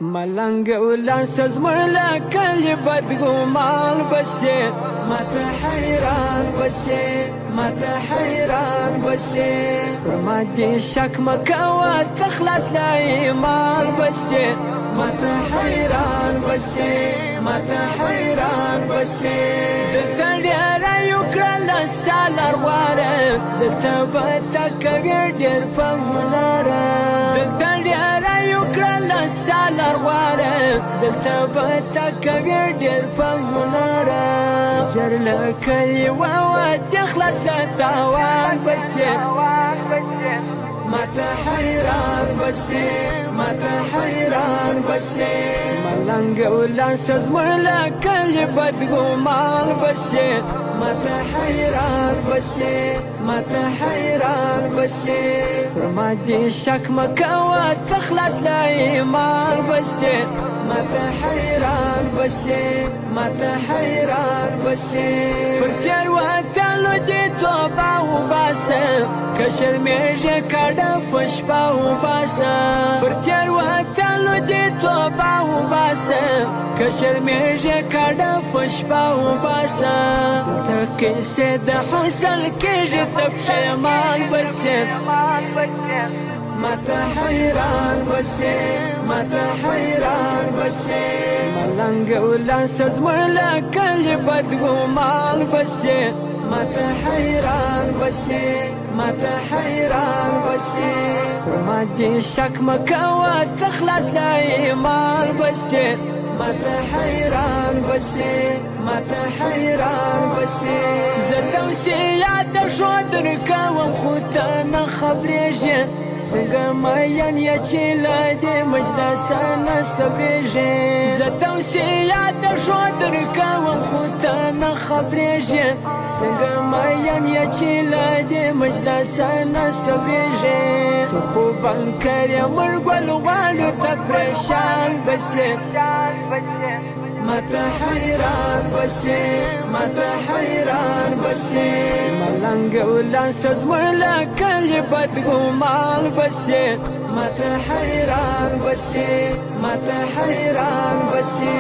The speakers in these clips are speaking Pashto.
ملنګ ولاس زمر لکلی بدګومان بسې ماته حیران بسې ماته حیران بسې ما دې شک مکوه تخلص له ایمان بسې ماته حیران بسې ماته حیران بسې دلته ډېره یو کړله ستا لارغواره دلته به تکوي ډېر په هنره دلته ډېره یو کړله ستا لارغواره دلته به تکوي ډېر په هنره ژر له کلي ووتې خلاص له تاوان بسې ماته حیران بسې ماته حیران بسې ملنګ ولاس زمر لکلی بدګومان بسې ماته حیران بسې ماته حیران بسې ما دې شک مکوه تخلص له ایمان بسې ماته حیران بسې ماته حیران بسې پر تېروتلو دې توبه وباسه که شرمېږې کډه په شپه وباسه پر تېروتلو دې توبه وباسه که شرمېږې کډه په شپه وباسه له کیسې د حسن کېږي ته پښېمان بسې ماته حیران بسې ماته حیران بسې ملنګ ولاس زمر لکلی بدګومان بسې ماته حیران بسې ماته حیران بسې ما دې شک مکوه تخلص له ایمان بسې ماته حیران بسې ماته حیران بسې زه داسې یاده شو درکوم خو ته نه خبرېږې څنګه مین یې چې له دې مجلسه نه صبرېږې زه داسې یاده شو درکوم خو ته نه خبرېږې څنګه مین یې چې له دې مجلسه نه صبرېږې ته خو بنکر یې مرګل غواړو ته پریشان بسې ماته حیران بسې ماته حیران بسې ملنګ ولاس زمر لکلی بدګومان بسې ماته حیران بسې ماته حیران بسې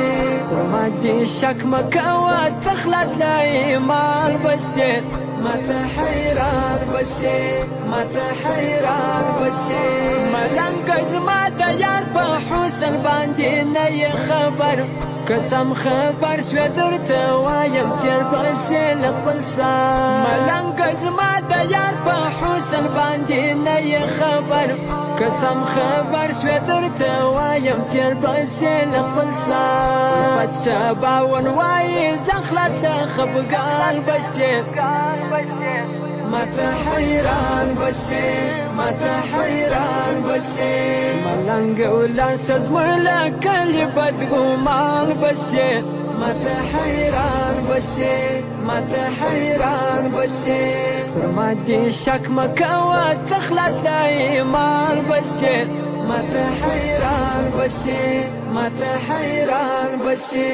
ما دې شک مکوه تخلص له ایمان بسې ماته حیران بسې ماته حیران بسې ملنګ زما د یار په حسن باندې نه یې خبر قسم خبر شوې درته وایم تېر بسې له خپل سر ملنګ زما د یار په حسن باندې نه یې خبر قسم خبر شوې درته وایم تېر بسې له خپل سر بد سبا ونوایي زه خلاص له خفګان بسې ماته حیران بسې ماته حیران بسې ملنګ ولاس زمر لکلی بدګومان بسې ماته حیران بسې ماته حیران بسې ما دې شک مکوه تخلص له ایمان بسې ماته حیران بسې ماته حیران بسې